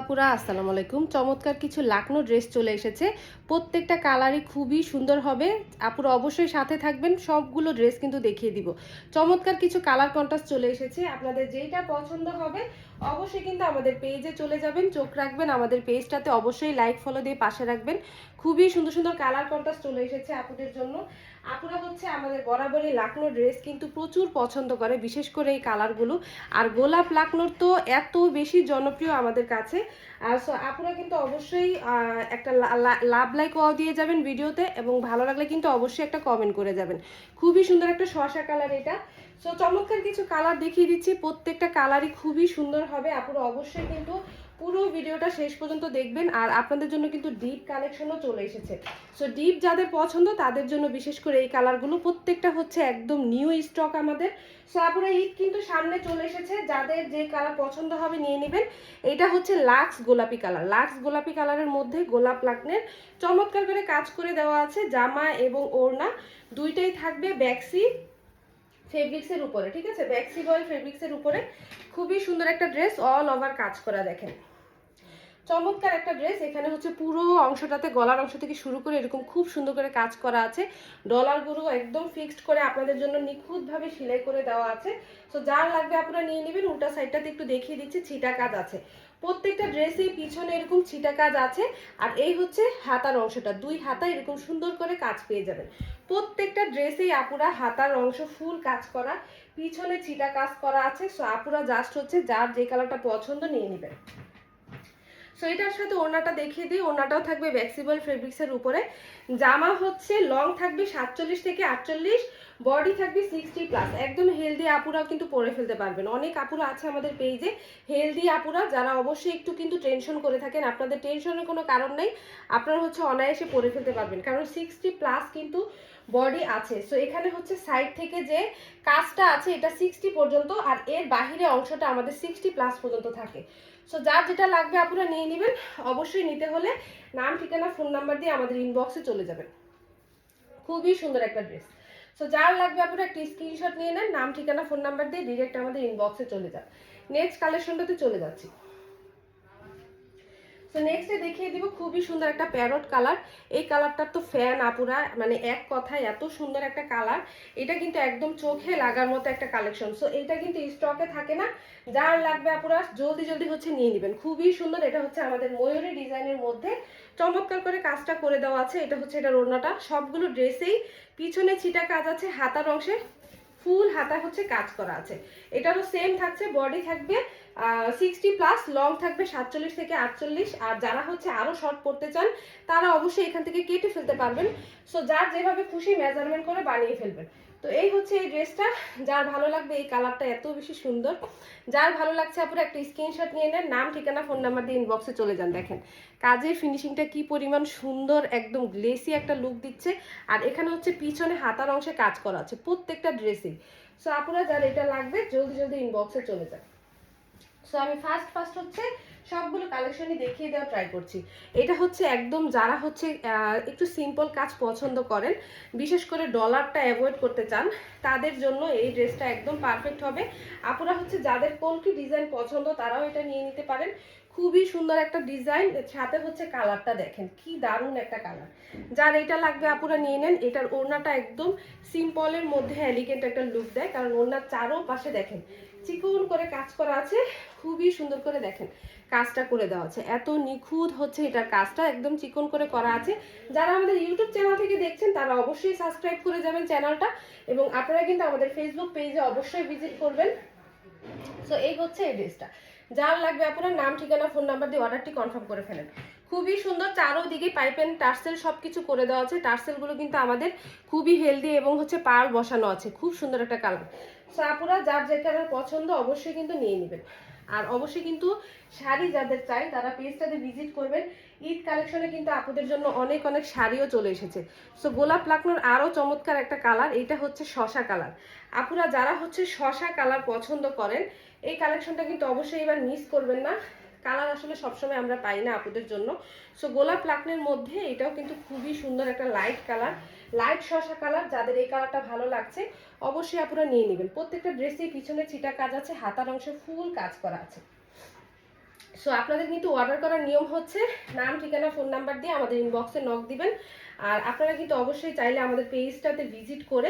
আপুরা আসসালামু আলাইকুম। চমৎকার কিছু লাকনো ড্রেস চলে এসেছে। প্রত্যেকটা কালারই খুবই সুন্দর হবে। আপুরা অবশ্যই সাথে থাকবেন, সবগুলো ড্রেস কিন্তু দেখিয়ে দিব। চমৎকার কিছু কালার কন্ট্রাস্ট চলে এসেছে। আপনাদের যেইটা পছন্দ হবে অবশ্যই কিন্তু আমাদের পেজে চলে যাবেন, চোখ রাখবেন আমাদের পেজটাতে, অবশ্যই লাইক ফলো দিয়ে পাশে রাখবেন। খুবই সুন্দর সুন্দর কালার কন্ট্রাস্ট চলে এসেছে আপুদের জন্য। আপুরা হচ্ছে আমাদের বরাবরই লাকনো ড্রেস কিন্তু প্রচুর পছন্দ করে, বিশেষ করে এই কালারগুলো। আর গোলাপ লাকনোর তো এত বেশি জনপ্রিয় আমাদের কাছে। সো আপুরা কিন্তু অবশ্যই একটা লাভ লাইক দিয়ে যাবেন ভিডিওতে, এবং ভালো লাগলে কিন্তু অবশ্যই একটা কমেন্ট করে যাবেন। খুবই সুন্দর একটা শসা কালার এটা। সো চমৎকার কিছু কালার দেখিয়ে দিচ্ছি, প্রত্যেকটা কালারই খুবই সুন্দর হবে। আপুরা অবশ্যই কিন্তু পুরো ভিডিওটা শেষ পর্যন্ত দেখবেন। আর আপনাদের জন্য কিন্তু ডিপ কালেকশনও চলে এসেছে। সো ডিপ যাদের পছন্দ তাদের জন্য বিশেষ করে এই কালারগুলো প্রত্যেকটা হচ্ছে একদম নিউ স্টক আমাদের। সো আপুরা ঈদ কিন্তু সামনে চলে এসেছে, যাদের যে কালার পছন্দ হবে নিয়ে নেবেন। এটা হচ্ছে লাক্স গোলাপি কালার। লাক্স গোলাপি কালারের মধ্যে গোলাপ লাকনের চমৎকার করে কাজ করে দেওয়া আছে। জামা এবং ওড়না দুইটাই থাকবে ব্যাক্সি ফেব্রিক্সের উপরে, ঠিক আছে, ব্যাক্সি বয়েল ফেব্রিক্সের উপরে। খুবই সুন্দর একটা ড্রেস, অল ওভার কাজ করা, দেখেন চমৎকার একটা ড্রেস। এখানে হচ্ছে পুরো অংশটাতে গলার অংশ থেকে শুরু করে এরকম খুব সুন্দর করে কাজ করা আছে। ডলারগুলো একদম ফিক্সড করে আপনাদের জন্য নিখুঁতভাবে সেলাই করে দেওয়া আছে। সো যার লাগবে আপনারা নিয়ে নেবেন। উল্টা সাইডটাতে একটু দেখিয়ে দিচ্ছি, ছিটা কাজ আছে প্রত্যেকটা ড্রেসেই, পিছনে এরকম ছিটা কাজ আছে। আর এই হচ্ছে হাতার অংশটা, দুই হাতা এরকম সুন্দর করে কাজ পেয়ে যাবেন। প্রত্যেকটা ড্রেসেই আপুরা হাতার অংশ ফুল কাজ করা, পিছনে ছিটা কাজ করা আছে। সো আপুরা জাস্ট হচ্ছে যার যে কালারটা পছন্দ নিয়ে নেবেন। সো এটার সাথে ওড়নাটা দেখিয়ে দিই। ওড়নাটাও থাকবে ফ্লেক্সিবল ফেব্রিক্সের উপরে। জামা হচ্ছে লং থাকবে 47 থেকে 48, বডি থাকবে 60+। একদম হেলদি আপুরাও কিন্তু পরে ফেলতে পারবেন। অনেক আপুরা আছে আমাদের পেজে হেলদি আপুরা, যারা অবশ্যই একটু কিন্তু টেনশন করে থাকেন। আপনাদের টেনশনের কোনো কারণ নেই, আপনারা হচ্ছে অনায়াসে পরে ফেলতে পারবেন, কারণ 60+ কিন্তু বডি আছে। সো এখানে হচ্ছে সাইড থেকে যে কাজটা আছে এটা 60 পর্যন্ত, আর এর বাহিরে অংশটা আমাদের 60+ পর্যন্ত থাকে। সো যার যেটা লাগবে আপনারা নিয়ে নেবেন। অবশ্যই নিতে হলে নাম, ঠিকানা, ফোন নাম্বার দিয়ে আমাদের ইনবক্সে চলে যাবেন। খুবই সুন্দর একটা ড্রেস। সো যার লাগবে আপনারা একটা স্ক্রিনশট নিয়ে নেন, নাম, ঠিকানা, ফোন নাম্বার দিয়ে ডিরেক্ট আমাদের ইনবক্সে চলে যান। নেক্সট কালেকশনটাতে চলে যাচ্ছি। তো নেক্সটে দেখিয়ে দিব খুবই সুন্দর একটা প্যারট কালার। এই কালারটার তো ফ্যান আপুরা, মানে এক কথায় এত সুন্দর একটা কালার। এটা কিন্তু একদম চোখে লাগার মতো একটা কালেকশন। সো এটা কিন্তু স্টকে থাকে না, যার লাগবে আপুরা জলদি জলদি হচ্ছে নিয়ে নেবেন। খুবই সুন্দর। এটা হচ্ছে আমাদের ময়ূরী ডিজাইনের মধ্যে চমৎকার করে কাজটা করে দেওয়া আছে। এটা হচ্ছে এটার ওড়নাটা, সবগুলো ড্রেসেই পিছনে ছিটা কাজ আছে, হাতার অংশে ফুল হাতা হচ্ছে কাজ করা আছে। এটারও সেম থাকছে, বডি থাকবে 60+, লং থাকবে 47 থেকে 48। আর যারা হচ্ছে আরো শর্ট পড়তে চান তারা অবশ্যই এখান থেকে কেটে ফেলতে পারবেন। সো যার যেভাবে খুশি মেজারমেন্ট করে বানিয়ে ফেলবেন। তো এই হচ্ছে এই ড্রেসটা, যার ভালো লাগবে। এই কালারটা এত বেশি সুন্দর, যার ভালো লাগছে আপনারা একটা স্ক্রিনশট নিয়ে নেন, নাম, ঠিকানা, ফোন নাম্বার দিয়ে ইনবক্সে চলে যান। দেখেন কাজের ফিনিশিংটা কি পরিমাণ সুন্দর, একদম গ্লেসি একটা লুক দিচ্ছে। আর এখানে হচ্ছে পিছনে হাতার অংশে কাজ করা আছে প্রত্যেকটা ড্রেসে। সো আপনারা যার এটা লাগবে জলদি জলদি ইনবক্সে চলে যান। সো আমি ফার্স্ট হচ্ছে সবগুলো কালেকশনই দেখিয়ে দেওয়া ট্রাই করছি। এটা হচ্ছে একদম যারা হচ্ছে একটু সিম্পল কাজ পছন্দ করেন, বিশেষ করে ডলারটা অ্যাভয়েড করতে চান, তাদের জন্য এই ড্রেসটা একদম পারফেক্ট হবে। আপুরা হচ্ছে যাদের কলকি ডিজাইন পছন্দ তারাও এটা নিয়ে নিতে পারেন। খুবই সুন্দর একটা ডিজাইন, সাথে হচ্ছে কালারটা দেখেন কি দারুণ একটা কালার। যার এটা লাগবে আপুরা নিয়ে নেন। এটার ওড়নাটা একদম সিম্পলের মধ্যে এলিগেন্ট একটা লুক দেয়, কারণ ওড়নার চারো পাশে দেখেন চিকন করে কাজ করা আছে। খুবই সুন্দর করে দেখেন কাজটা করে দেওয়া আছে, এত নিখুঁত হচ্ছে এটার কাজটা, একদম চিকন করে করা আছে। যারা আমাদের ইউটিউব চ্যানেল থেকে দেখছেন তারা অবশ্যই সাবস্ক্রাইব করে যাবেন চ্যানেলটা, এবং আপনারা কিন্তু আমাদের ফেসবুক পেজে অবশ্যই ভিজিট করবেন। সো এই হচ্ছে এই ড্রেসটা, যার লাগবে আপনার নাম, ঠিকানা, ফোন নাম্বার দিয়ে অর্ডারটি কনফার্ম করে ফেলেন। খুবই সুন্দর, চারোদিকে পাইপেন টার্সেল সবকিছু করে দেওয়া আছে। টার্সেলগুলো কিন্তু আমাদের খুবই হেলদি এবং হচ্ছে পার্ল বসানো আছে। খুব সুন্দর একটা কালার। সো আপুরা যার যে কালার পছন্দ অবশ্যই কিন্তু নিয়ে নেবেন। আর অবশ্যই কিন্তু শাড়ি যাদের চাই তারা পেজটাতে ভিজিট করবেন। ঈদ কালেকশনে কিন্তু আপুদের জন্য অনেক অনেক শাড়িও চলে এসেছে। সো গোলাপ লাকনোর আরও চমৎকার একটা কালার, এটা হচ্ছে শশা কালার। আপুরা যারা হচ্ছে শশা কালার পছন্দ করেন এই কালেকশনটা কিন্তু অবশ্যই এবার মিস করবেন না। কালার আসলে সবসময় আমরা পাই না আপুদের জন্য। সো গোলাপ লাকনের মধ্যে এটাও কিন্তু খুবই সুন্দর একটা লাইট কালার, লাইট শশা কালার। যাদের এই কালারটা ভালো লাগছে অবশ্যই আপুরা নিয়ে নেবেন। প্রত্যেকটা ড্রেসেই পিছনে ছিটা কাজ আছে, হাতার অংশে ফুল কাজ করা আছে। সো আপনাদের কিন্তু অর্ডার করার নিয়ম হচ্ছে নাম, ঠিকানা, ফোন নাম্বার দিয়ে আমাদের ইনবক্সে নক দিবেন। আর আপনারা কিন্তু অবশ্যই চাইলে আমাদের পেজটাতে ভিজিট করে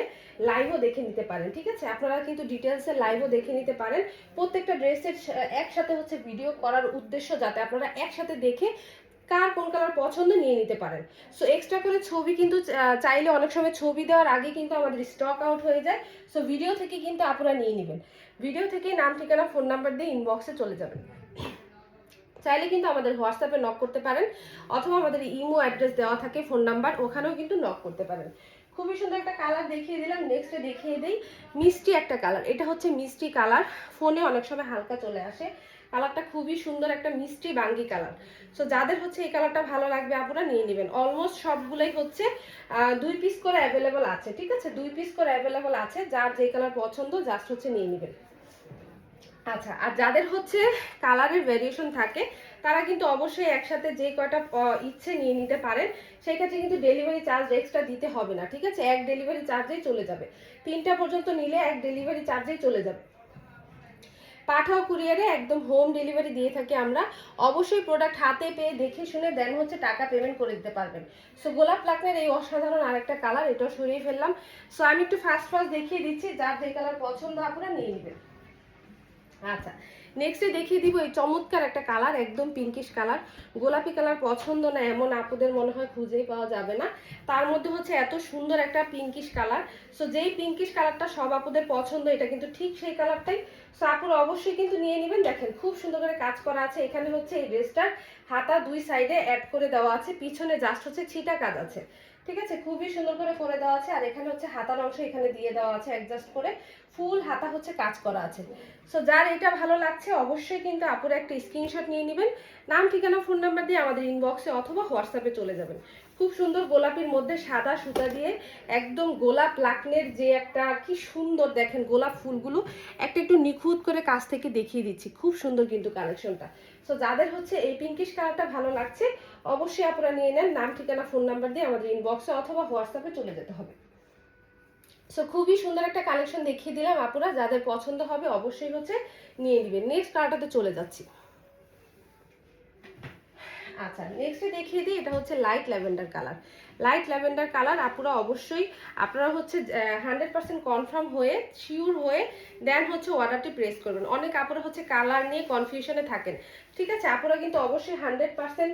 লাইভও দেখে নিতে পারেন, ঠিক আছে? আপনারা কিন্তু ডিটেলসে লাইভও দেখে নিতে পারেন। প্রত্যেকটা ড্রেসের একসাথে হচ্ছে ভিডিও করার উদ্দেশ্য যাতে আপনারা একসাথে দেখে কার কোন কালার পছন্দ নিয়ে নিতে পারেন। সো এক্সট্রা করে ছবি কিন্তু চাইলে অনেক সময় ছবি দেওয়ার আগে কিন্তু আমাদের স্টক আউট হয়ে যায়। সো ভিডিও থেকে কিন্তু আপনারা নিয়ে নেবেন, ভিডিও থেকে নাম, ঠিকানা, ফোন নাম্বার দিয়ে ইনবক্সে চলে যাবেন। চাইলে কিন্তু আমাদের হোয়াটসঅ্যাপে নক করতে পারেন, অথবা আমাদের ইমো অ্যাড্রেস দেওয়া থাকে, ফোন নাম্বার, ওখানেও কিন্তু নক করতে পারেন। খুবই সুন্দর একটা কালার দেখিয়ে দিলাম। নেক্সটে দেখিয়ে দিই মিষ্টি একটা কালার। এটা হচ্ছে মিষ্টি কালার, ফোনে অনেক সময় হালকা চলে আসে। কালারটা খুবই সুন্দর, একটা মিষ্টি বাঙ্গি কালার। সো যাদের হচ্ছে এই কালারটা ভালো লাগবে আপনারা নিয়ে নেবেন। অলমোস্ট সবগুলোই হচ্ছে 2 পিস করে অ্যাভেলেবল আছে, ঠিক আছে? 2 পিস করে অ্যাভেলেবল আছে, যার যে কালার পছন্দ জাস্ট হচ্ছে নিয়ে নেবেন। আচ্ছা, আর যাদের হচ্ছে কালারের ভ্যারিয়েশন থাকে তারা কিন্তু অবশ্যই একসাথে যে কয়টা ইচ্ছে নিয়ে নিতে পারেন। সেই ক্ষেত্রে কিন্তু ডেলিভারি চার্জ এক্সট্রা দিতে হবে না, ঠিক আছে? এক ডেলিভারি চার্জেই চলে যাবে। 3টা পর্যন্ত নিলে এক ডেলিভারি চার্জেই চলে যাবে। পাঠাও কুরিয়ারে একদম হোম ডেলিভারি দিয়ে থাকি আমরা। অবশ্যই প্রোডাক্ট হাতে পেয়ে দেখে শুনে দেন হচ্ছে টাকা পেমেন্ট করে দিতে পারবেন। সো গোলাপ লাকনের এই অসাধারণ আরেকটা কালার, এটাও সরিয়ে ফেললাম। সো আমি একটু ফার্স্ট দেখিয়ে দিচ্ছি, যার যে কালার পছন্দ আপনারা নিয়ে নেবেন। আচ্ছা, নেক্সটে দেখিয়ে দিব এই চমৎকার একটা কালার, একদম পিঙ্কিশ কালার। গোলাপি কালার পছন্দ না এমন আপুদের মনে হয় খুঁজেই পাওয়া যাবে না। তার মধ্যে হচ্ছে এত সুন্দর একটা পিঙ্কিশ কালার। সো যেই পিঙ্কিশ কালারটা সব আপুদের পছন্দ, এটা কিন্তু ঠিক সেই কালারটাই। সো আপুরা অবশ্যই কিন্তু নিয়ে নেবেন। দেখেন খুব সুন্দর করে কাজ করা আছে। এখানে হচ্ছে এই ড্রেসটার হাতা 2 সাইডে অ্যাড করে দেওয়া আছে, পিছনে জাস্ট হচ্ছে ছিটা কাজ আছে, ঠিক আছে? খুবই সুন্দর করে দেওয়া আছে। আর এখানে হচ্ছে হাতার অংশ এখানে দিয়ে দেওয়া আছে অ্যাডজাস্ট করে, ফুল হাতা হচ্ছে কাজ করা আছে। সো যার এটা ভালো লাগছে অবশ্যই কিন্তু আপুরা একটা স্ক্রিনশট নিয়ে নেবেন, নাম, ঠিকানা, ফোন নাম্বার দিয়ে আমাদের ইনবক্সে অথবা হোয়াটসঅ্যাপে চলে যাবেন। খুব সুন্দর গোলাপির মধ্যে সাদা সুতা দিয়ে একদম গোলাপ লাকনের যে একটা কি সুন্দর, দেখেন গোলাপ ফুলগুলো একটা একটু নিখুঁত করে কাছ থেকে দেখিয়ে দিচ্ছি। খুব সুন্দর কিন্তু কালেকশনটা। সো যাদের হচ্ছে এই পিঙ্কিশ কালারটা ভালো লাগছে অবশ্যই আপনারা নিয়ে নেন, নাম, ঠিকানা, ফোন নাম্বার দিয়ে আমাদের ইনবক্সে অথবা হোয়াটসঅ্যাপে চলে যেতে হবে। সো খুবই সুন্দর একটা কালেকশন দেখিয়ে দিলাম আপুরা, যাদের পছন্দ হবে অবশ্যই হচ্ছে নিয়ে নেবেন। নেক্সট কালারটাতে চলে যাচ্ছি। আচ্ছা, নেক্সটে দেখিয়ে দিই, এটা হচ্ছে light lavender colour. Light lavender colour আপুরা অবশ্যই আপনারা হচ্ছে 100% কনফার্ম হয়ে শিওর হয়ে দেন হচ্ছে অর্ডারটি প্রেস করবেন। অনেক আপুরা হচ্ছে কালার নিয়ে কনফিউশনে থাকেন, ঠিক আছে? আপুরা কিন্তু অবশ্যই 100%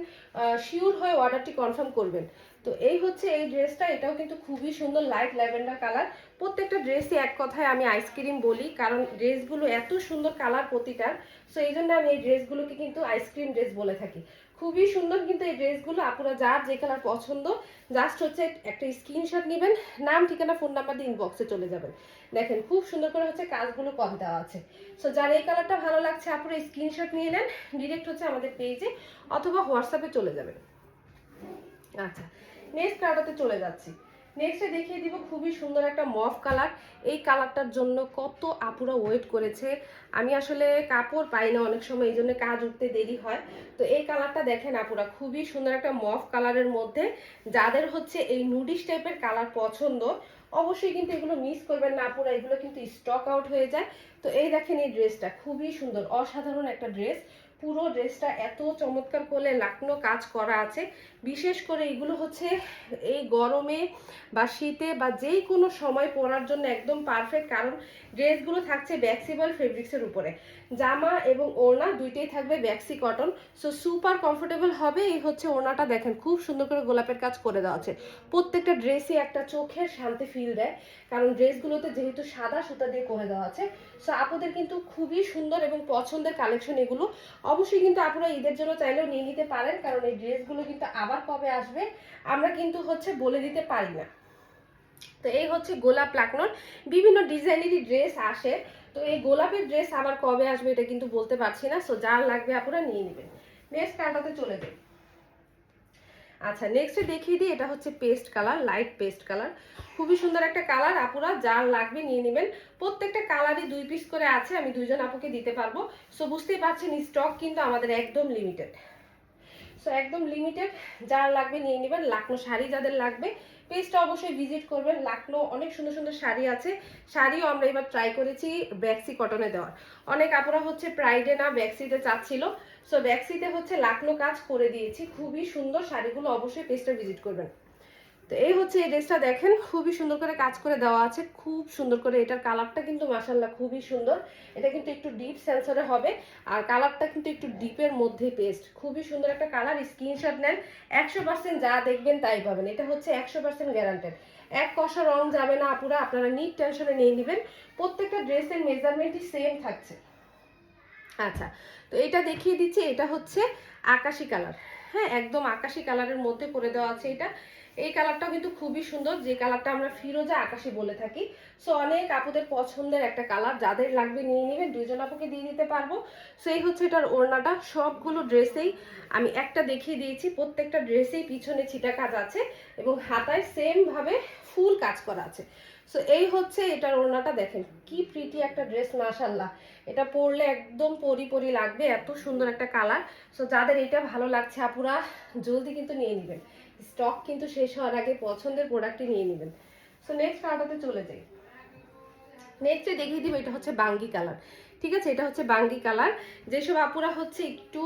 শিওর হয়ে অর্ডারটি কনফার্ম করবেন। তো এই হচ্ছে এই ড্রেসটা, এটাও কিন্তু খুবই সুন্দর লাইট ল্যাভেন্ডার কালার। প্রত্যেকটা ড্রেসই এক কথায় আমি আইসক্রিম বলি, কারণ ড্রেসগুলো এত সুন্দর কালার প্রতিটার। সো এই জন্য আমি এই ড্রেসগুলোকে কিন্তু আইসক্রিম ড্রেস বলে থাকি। খুবই সুন্দর কিন্তু এই ড্রেসগুলো, আপুরা যার যে কালার পছন্দ জাস্ট হচ্ছে একটা স্ক্রিনশট নেবেন, নাম, ঠিকানা, ফোন নাম্বার দিয়ে ইনবক্সে চলে যাবেন। দেখেন খুব সুন্দর করে হচ্ছে কাজগুলো কম দেওয়া আছে। সো যার এই কালারটা ভালো লাগছে আপুরা স্ক্রিনশট নিয়ে নেন, ডিরেক্ট হচ্ছে আমাদের পেজে অথবা হোয়াটসঅ্যাপে চলে যাবেন। আচ্ছা, নেক্সট কালারটাতে চলে যাচ্ছি। নেক্সটে দেখিয়ে দিব খুবই সুন্দর একটা মফ কালার। এই কালারটার জন্য কত আপুরা ওয়েট করেছে, আমি আসলে কাপড় পাই না অনেক সময়, এই জন্য কাজ উঠতে দেরি হয়। তো এই কালারটা দেখেন আপুরা, খুবই সুন্দর একটা মফ কালারের মধ্যে। যাদের হচ্ছে এই নুডিশ টাইপের কালার পছন্দ অবশ্যই কিন্তু এগুলো মিস করবেন না আপুরা, এগুলো কিন্তু স্টক আউট হয়ে যায়। তো এই দেখেন এই ড্রেসটা খুবই সুন্দর, অসাধারণ একটা ড্রেস। পুরো ড্রেসটা এত চমৎকার করে লাকনো কাজ করা আছে। বিশেষ করে এগুলো হচ্ছে এই গরমে বা শীতে বা যেই কোনো সময় পরার জন্য একদম পারফেক্ট, কারণ ড্রেসগুলো থাকছে ব্যাক্সিবল ফেব্রিক্সের উপরে। জামা এবং ওড়না দুইটাই থাকবে ব্যাক্সি কটন। সো সুপার কমফোর্টেবল হবে। এই হচ্ছে ওড়নাটা, দেখেন খুব সুন্দর করে গোলাপের কাজ করে দেওয়া আছে। প্রত্যেকটা ড্রেসই একটা চোখের শান্তি ফিল দেয়, কারণ ড্রেসগুলোতে যেহেতু সাদা সুতা দিয়ে করে দেওয়া আছে। সো আপুদের কিন্তু খুবই সুন্দর এবং পছন্দের কালেকশন এগুলো। অবশ্যই কিন্তু আপনারা ঈদের জন্য চাইলেও নিয়ে নিতে পারেন, কারণ এই ড্রেসগুলো কিন্তু আবার কবে আসবে আমরা কিন্তু হচ্ছে বলে দিতে পারি না। তো এই হচ্ছে গোলাপ লাকনোর বিভিন্ন ডিজাইনেরই ড্রেস আসে, তো এই গোলাপের ড্রেস আবার কবে আসবে এটা কিন্তু বলতে পারছি না। সো যার লাগবে আপনারা নিয়ে নেবেন। নেক্সট কালারটাতে চলে যাই। আচ্ছা, নেক্সটে দেখিয়ে দিই, এটা হচ্ছে paste colour, light paste colour. খুবই সুন্দর একটা কালার, আপুরা যার লাগবে নিয়ে নেবেন। প্রত্যেকটা কালারই 2 পিস করে আছে, আমি 2জন আপুকে দিতে পারবো। সো বুঝতেই পারছেন স্টক কিন্তু আমাদের একদম লিমিটেড। সো একদম লিমিটেড, যার লাগবে নিয়ে নেবেন। লাকনো শাড়ি যাদের লাগবে পেজটা অবশ্যই ভিজিট করবেন। লাকনো অনেক সুন্দর সুন্দর শাড়ি আছে, শাড়িও আমরা এবার ট্রাই করেছি ব্যাক্সি কটনে দেওয়ার। অনেক আপুরা হচ্ছে প্রাইডে না ব্যাক্সিতে চাচ্ছিল, সো ব্যাক্সিতে হচ্ছে লাকনো কাজ করে দিয়েছি, খুবই সুন্দর শাড়িগুলো, অবশ্যই পেজটা ভিজিট করবেন। তো এই হচ্ছে এই ড্রেসটা দেখেন, খুবই সুন্দর করে কাজ করে দেওয়া আছে, খুব সুন্দর করে। এটার কালারটা কিন্তু মাশাআল্লাহ খুবই সুন্দর। এটা কিন্তু একটু ডিপ সেন্সরে হবে, আর কালারটা কিন্তু একটু ডিপের মধ্যে পেস্ট, খুবই সুন্দর একটা কালার। স্ক্রিনশট নেন, 100% যা দেখবেন তাই পাবেন। এটা হচ্ছে 100% গ্যারান্টেড, এক কষা রং যাবে না আপুরা, আপনারা নিট টেনশনে নিয়ে নেবেন। প্রত্যেকটা ড্রেসের মেজারমেন্টই সেম থাকছে। আচ্ছা, তো এটা দেখিয়ে দিচ্ছি, এটা হচ্ছে আকাশি কালার। হ্যাঁ, একদম আকাশি কালারের মধ্যে করে দেওয়া আছে এটা। এই কালারটাও কিন্তু খুবই সুন্দর, যে কালারটা আমরা ফিরোজা আকাশি বলে থাকি। সো অনেক আপুদের পছন্দের একটা কালার, যাদের লাগবে নিয়ে নেবেন, দুইজন আপুকে দিয়ে দিতে পারবো। সো এই হচ্ছে এটার ওড়নাটা। সবগুলো ড্রেসেই আমি একটা দেখিয়ে দিয়েছি, প্রত্যেকটা ড্রেসেই পিছনে ছিটা কাজ আছে এবং হাতায় সেম ভাবে ফুল কাজ করা আছে। সো এই হচ্ছে এটার ওড়নাটা, দেখেন কি প্রিটি একটা ড্রেস, মাশাআল্লাহ। এটা পরলে একদম পরি পরি লাগবে, এত সুন্দর একটা কালার। সো যাদের এটা ভালো লাগছে আপুরা জলদি কিন্তু নিয়ে নেবেন, স্টক কিন্তু শেষ হওয়ার আগে পছন্দের প্রোডাক্টটি নিয়ে নেবেন। সো নেক্সট কালারটাতে চলে যাই। নেক্সটে দেখিয়ে দিব, এটা হচ্ছে বাঙ্গি কালার। ঠিক আছে, এটা হচ্ছে বাঙ্গি কালার। যেসব আপুরা হচ্ছে একটু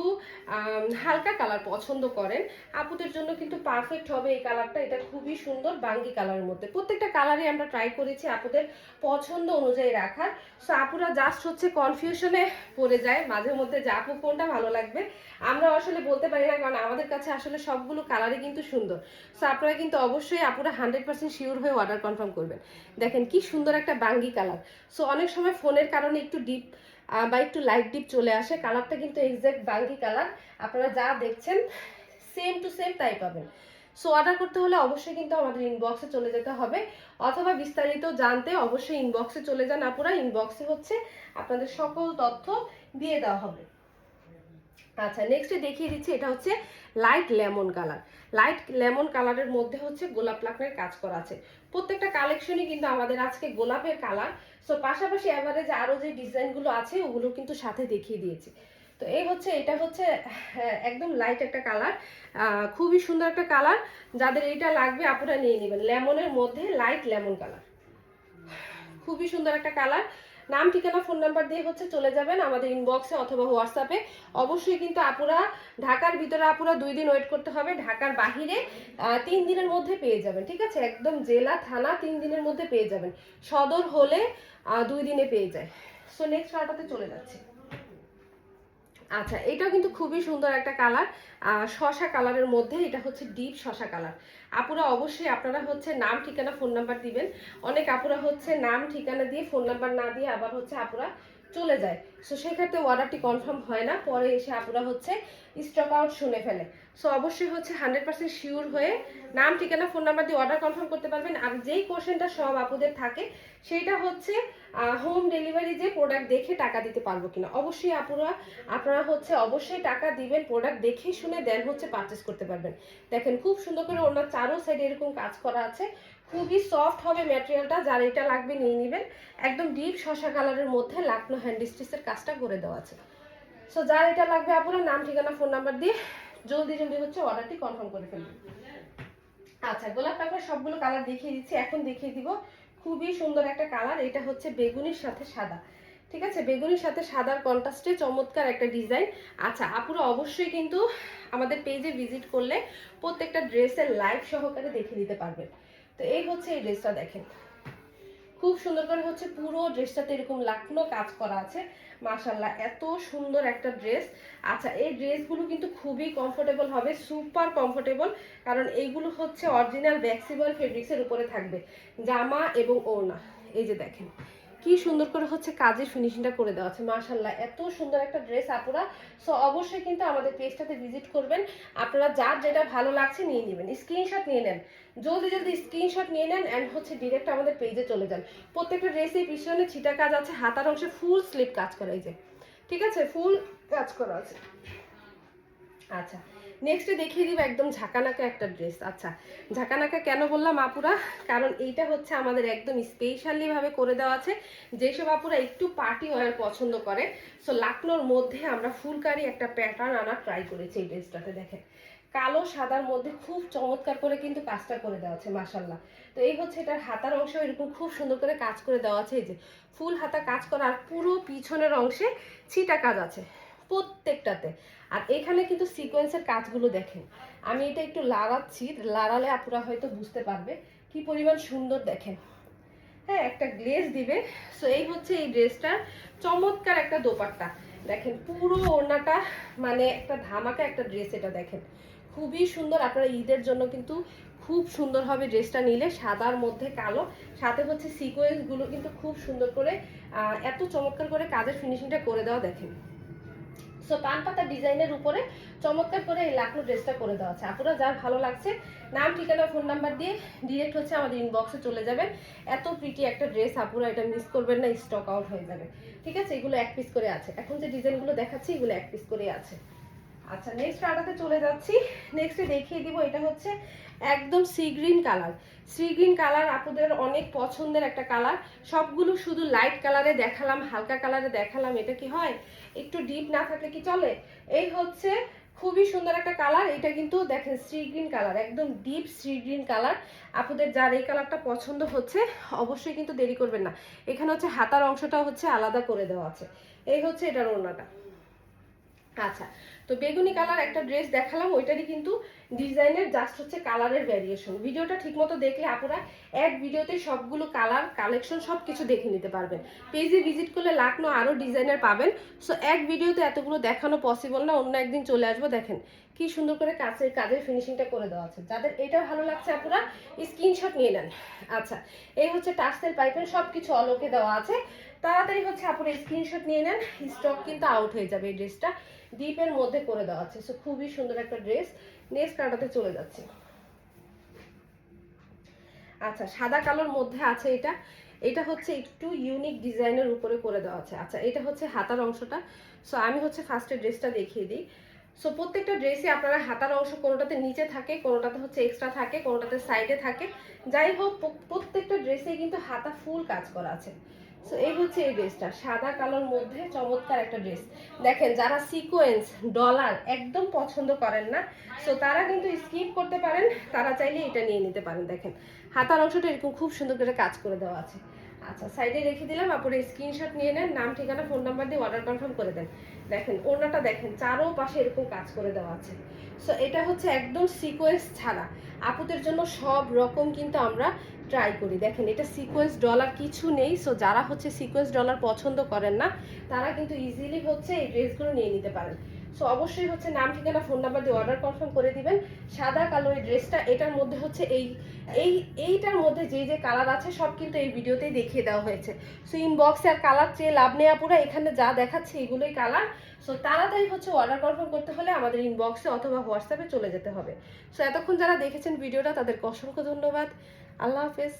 হালকা কালার পছন্দ করেন, আপুদের জন্য কিন্তু পারফেক্ট হবে এই কালারটা। এটা খুবই সুন্দর বাঙ্গি কালারের মধ্যে। প্রত্যেকটা কালারই আমরা ট্রাই করেছি আপুদের পছন্দ অনুযায়ী রাখার। সো আপুরা জাস্ট হচ্ছে কনফিউশনে পড়ে যায় মাঝে মধ্যে যে আপু কোনটা ভালো লাগবে। আমরা আসলে বলতে পারি না, কারণ আমাদের কাছে আসলে সবগুলো কালারই কিন্তু সুন্দর। সো আপনারা কিন্তু অবশ্যই আপুরা 100% শিওর হয়ে অর্ডার কনফার্ম করবেন। দেখেন কি সুন্দর একটা বাঙ্গি কালার। সো অনেক সময় ফোনের কারণে একটু ডিপ বা একটু লাইট ডিপ চলে আসে, কালারটা কিন্তু এক্সাক্ট বাঙ্গি কালার। আপনারা যা দেখছেন সেম টু সেম তাই পাবেন। সো অর্ডার করতে হলে অবশ্যই কিন্তু আমাদের ইনবক্সে চলে যেতে হবে, অথবা বিস্তারিত জানতে অবশ্যই ইনবক্সে চলে যান আপুরা। ইনবক্সে হচ্ছে আপনাদের সকল তথ্য দিয়ে দেওয়া হবে। আচ্ছা, নেক্সটে দেখিয়ে দিচ্ছি, এটা হচ্ছে light lemon colour. Light lemon কালারের মধ্যে হচ্ছে গোলাপ লাকনের কাজ করা আছে। প্রত্যেকটা কালেকশনই কিন্তু আমাদের আজকে গোলাপের কালার। সো পাশাপাশি এভারেজে আরও যে ডিজাইনগুলো আছে ওগুলো কিন্তু সাথে দেখিয়ে দিয়েছি। তো এই হচ্ছে, এটা হচ্ছে একদম লাইট একটা কালার, খুবই সুন্দর একটা কালার। যাদের এইটা লাগবে আপুরা নিয়ে নেবেন, লেমনের মধ্যে লাইট লেমন কালার, খুবই সুন্দর একটা কালার। নাম ঠিকানা ফোন নাম্বার দিয়ে হচ্ছে চলে যাবেন আমাদের ইনবক্সে অথবা হোয়াটসঅ্যাপে। অবশ্যই কিন্তু আপুরা ঢাকার ভিতরে আপুরা 2 দিন ওয়েট করতে হবে, ঢাকার বাহিরে 3 দিনের মধ্যে পেয়ে যাবেন। ঠিক আছে, একদম জেলা থানা 3 দিনের মধ্যে পেয়ে যাবেন, সদর হলে 2 দিনে পেয়ে যায়। সো নেক্সট কালারটাতে চলে যাচ্ছে। আচ্ছা, এটাও কিন্তু খুবই সুন্দর একটা কালার, শসা কালারের মধ্যে। এটা হচ্ছে ডিপ শসা কালার। আপুরা অবশ্যই আপনারা হচ্ছে নাম ঠিকানা ফোন নাম্বার দিবেন। অনেক আপুরা হচ্ছে নাম ঠিকানা দিয়ে ফোন নাম্বার না দিয়ে আবার হচ্ছে আপুরা চলে যায়। সো সেক্ষেত্রে অর্ডারটি কনফার্ম হয় না, পরে এসে আপুরা হচ্ছে স্টক আউট শুনে ফেলে। সো অবশ্যই হচ্ছে 100% শিওর হয়ে নাম ঠিকানা ফোন নাম্বার দিয়ে অর্ডার কনফার্ম করতে পারবেন। আর যেই কোশ্চেনটা সব আপুদের থাকে সেইটা হচ্ছে হোম ডেলিভারি যে প্রোডাক্ট দেখে টাকা দিতে পারবো কিনা। অবশ্যই আপনারা হচ্ছে অবশ্যই টাকা দিবেন, প্রোডাক্ট দেখে শুনে দেন হচ্ছে পারচেস করতে পারবেন। দেখেন খুব সুন্দর করে ওনার চারো সাইডে এরকম কাজ করা আছে, খুবই সফট হবে ম্যাটেরিয়ালটা। যার এটা লাগবে নিয়ে নেবেন। একদম ডিপ শসা কালারের মধ্যে লাকনো হ্যান্ড স্টিচের কাজটা করে দেওয়া আছে। সো যার এটা লাগবে আপনারা নাম ঠিকানা ফোন নাম্বার দিয়ে জলদি জলদি হচ্ছে অর্ডারটি কনফার্ম করে ফেলবেন। আচ্ছা, গোলাপ কালার সবগুলো কালার দেখিয়ে দিচ্ছি, এখন দেখিয়ে দিব খুবই সুন্দর একটা কালার। এটা হচ্ছে বেগুনির সাথে সাদা। ঠিক আছে, বেগুনির সাথে সাদার কন্ট্রাস্টে চমৎকার একটা ডিজাইন। আচ্ছা, আপুরা অবশ্যই কিন্তু আমাদের পেজে ভিজিট করলে প্রত্যেকটা ড্রেসের লাইভ সহকারে দেখে নিতে পারবেন। তো এই হচ্ছে এই ড্রেসটা, দেখেন খুব সুন্দর করে হচ্ছে পুরো ড্রেসটাতে এরকম লাকনো কাজ করা আছে। মাশাআল্লাহ, এত সুন্দর একটা ড্রেস। আচ্ছা, এই ড্রেসগুলো কিন্তু খুবই কমফোর্টেবল হবে, সুপার কমফোর্টেবল, কারণ এইগুলো হচ্ছে অরিজিনাল ভ্যাক্সিবল ফেব্রিক্সের উপরে থাকবে জামা এবং ওড়না। এই যে দেখেন কি সুন্দর করে হচ্ছে কাজের ফিনিশিংটা করে দেওয়া আছে। মাশাআল্লাহ, এত সুন্দর একটা ড্রেস আপুরা। সো অবশ্যই কিন্তু আমাদের পেজটাতে ভিজিট করবেন। আপনারা যার যেটা ভালো লাগছে নিয়ে নেবেন, স্ক্রিনশট নিয়ে নেন, জলদি জলদি স্ক্রিনশট নিয়ে নেন অ্যান্ড হচ্ছে ডিরেক্ট আমাদের পেজে চলে যান। প্রত্যেকটা ড্রেসের পিছনে ছিটা কাজ আছে, হাতার অংশে ফুল স্লিপ কাজ করা, এই যে ঠিক আছে ফুল কাজ করা আছে। আচ্ছা, নেক্সটে দেখিয়ে দিব একদম ঝাঁকানাকা একটা ড্রেস। আচ্ছা, ঝাঁকানাকা কেন বললাম আপুরা, কারণ এইটা হচ্ছে আমাদের একদম স্পেশালি ভাবে করে দেওয়া আছে যেসব আপুরা একটু পার্টি ওয়্যার পছন্দ করে। সো লাকনোর মধ্যে আমরা ফুলকারি একটা প্যাটার্ন আনার ট্রাই করেছি এই ড্রেসটাতে। দেখেন কালো সাদার মধ্যে খুব চমৎকার করে কিন্তু কাজটা করে দেওয়া আছে মাশাল্লাহ। তো এই হচ্ছে এটার হাতার অংশ, এরকম খুব সুন্দর করে কাজ করে দেওয়া আছে। এই যে ফুল হাতা কাজ করা, আর পুরো পিছনের অংশে ছিটা কাজ আছে প্রত্যেকটাতে। আর এখানে কিন্তু সিকোয়েন্সের কাজগুলো দেখেন, আমি এটা একটু লাড়াচ্ছি, লাড়ালে আপুরা হয়তো বুঝতে পারবে কি পরিমাণ সুন্দর। দেখেন হ্যাঁ, একটা গ্লেজ দিবে। সো এই হচ্ছে এই ড্রেসটার চমৎকার একটা দোপাট্টা। দেখেন পুরো ওড়নাটা মানে একটা ধামাকা একটা ড্রেস। এটা দেখেন খুবই সুন্দর, আপনারা ঈদের জন্য কিন্তু খুব সুন্দর হবে ড্রেসটা নিলে। সাদার মধ্যে কালো, সাথে হচ্ছে সিকোয়েন্সগুলো কিন্তু খুব সুন্দর করে এত চমৎকার করে কাজের ফিনিশিংটা করে দেওয়া। দেখেন সো পান পাতা ডিজাইনের উপরে চমৎকার করে এই লাকনো ড্রেসটা করে দেওয়া আছে। আপুরা যার ভালো লাগছে নাম ঠিকানা ফোন নাম্বার দিয়ে ডিরেক্ট হচ্ছে আমাদের ইনবক্সে চলে যাবেন। এত প্রিটি একটা ড্রেস আপুরা, এটা মিস করবেন না, স্টক আউট হয়ে যাবে। ঠিক আছে, এগুলো এক পিস করে আছে। এখন যে ডিজাইনগুলো দেখাচ্ছি এগুলো এক পিস করে আছে। আচ্ছা, নেক্সট আটাতে চলে যাচ্ছি। নেক্সটে দেখিয়ে দিব, এটা হচ্ছে একদম sea green colour. Sea green colour আপুদের অনেক পছন্দের একটা কালার। সবগুলো শুধু লাইট কালারে দেখালাম, হালকা কালারে দেখালাম, এটা কি হয় একটু ডিপ না থাকলে কি চলে? এই হচ্ছে খুবই সুন্দর একটা কালার। এটা কিন্তু দেখেন সি গ্রিন কালার, একদম ডিপ সি গ্রিন কালার। আপুদের যার এই কালারটা পছন্দ হচ্ছে অবশ্যই কিন্তু দেরি করবেন না। এখানে হচ্ছে হাতার অংশটা হচ্ছে আলাদা করে দেওয়া আছে। এই হচ্ছে এটার ওড়নাটা। আচ্ছা, তো বেগুনি কালার একটা ড্রেস দেখালাম, ওইটারই কিন্তু ডিজাইনের জাস্ট হচ্ছে কালারের ভ্যারিয়েশন। ভিডিওটা ঠিকমতো দেখলে আপনারা এক ভিডিওতে সবগুলো কালার কালেকশন সব কিছু দেখে নিতে পারবেন। পেজে ভিজিট করলে লাকনো আরও ডিজাইনের পাবেন। সো এক ভিডিওতে এতগুলো দেখানো পসিবল না, অন্য একদিন চলে আসবো। দেখেন কি সুন্দর করে কাজের ফিনিশিংটা করে দেওয়া আছে। যাদের এটা ভালো লাগছে আপনারা স্ক্রিনশট নিয়ে নেন। আচ্ছা, এই হচ্ছে টার্সেল পাইপের সব কিছু অলোকে দেওয়া আছে। তাড়াতাড়ি হচ্ছে আপনারা স্ক্রিনশট নিয়ে নেন, স্টক কিন্তু আউট হয়ে যাবে। এই ড্রেসটা ডিপের মধ্যে করে দেওয়া আছে। সো খুবই সুন্দর একটা ড্রেস। নেক্সট কালারটাতে চলে যাচ্ছে। আচ্ছা, সাদা কালোর মধ্যে আছে এটা। এটা হচ্ছে একটু ইউনিক ডিজাইনের উপরে করে দেওয়া আছে। আচ্ছা, এটা হচ্ছে হাতার অংশটা। সো আমি হচ্ছে ফার্স্টে ড্রেসটা দেখিয়ে দিই। সো প্রত্যেকটা ড্রেসে আপনারা হাতার অংশ কোনোটাতে নিচে থাকে, কোনোটাতে হচ্ছে এক্সট্রা থাকে, কোনোটাতে সাইডে থাকে। যাই হোক প্রত্যেকটা ড্রেসে কিন্তু হাতা ফুল কাজ করা আছে। সো এই হচ্ছে এই ড্রেসটা সাদা কালোর মধ্যে চমৎকার একটা ড্রেস। দেখেন যারা সিকোয়েন্স ডলার একদম পছন্দ করেন না, সো তারা কিন্তু স্কিপ করতে পারেন, তারা চাইলে এটা নিয়ে নিতে পারেন। দেখেন হাতার অংশটা এরকম খুব সুন্দর করে কাজ করে দেওয়া আছে। আচ্ছা, সাইডে রেখে দিলাম, আপনারা স্ক্রিনশট নিয়ে নেন, নাম ঠিকানা ফোন নাম্বার দিয়ে অর্ডার কনফার্ম করে দেন। দেখেন ওড়নাটা দেখেন চারোপাশে এরকম কাজ করে দেওয়া আছে। সো এটা হচ্ছে একদম সিকোয়েন্স ছাড়া আপুদের জন্য সব রকম কিন্তু আমরা ট্রাই করি। দেখেন এটা সিকোয়েন্স ডলার কিছু নেই। সো যারা হচ্ছে সিকোয়েন্স ডলার পছন্দ করেন না তারা কিন্তু ইজিলি হচ্ছে এই ড্রেসগুলো নিয়ে নিতে পারেন। সো অবশ্যই হচ্ছে নাম ঠিকানা ফোন নাম্বার দিয়ে অর্ডার কনফার্ম করে দিবেন। সাদা কালো এই ড্রেসটা, এটার মধ্যে হচ্ছে এইটার মধ্যে যে যে কালার আছে সব কিন্তু এই ভিডিওতেই দেখিয়ে দেওয়া হয়েছে। সো ইনবক্সে আর কালার চেয়ে লাভ নেওয়া পুরো, এখানে যা দেখাচ্ছে এগুলোই কালার। সো তাড়াতাড়ি হচ্ছে অর্ডার কনফার্ম করতে হলে আমাদের ইনবক্সে অথবা হোয়াটসঅ্যাপে চলে যেতে হবে। সো এতক্ষণ যারা দেখেছেন ভিডিওটা তাদেরকে অসংখ্য ধন্যবাদ। আল্লাহ হাফেজ।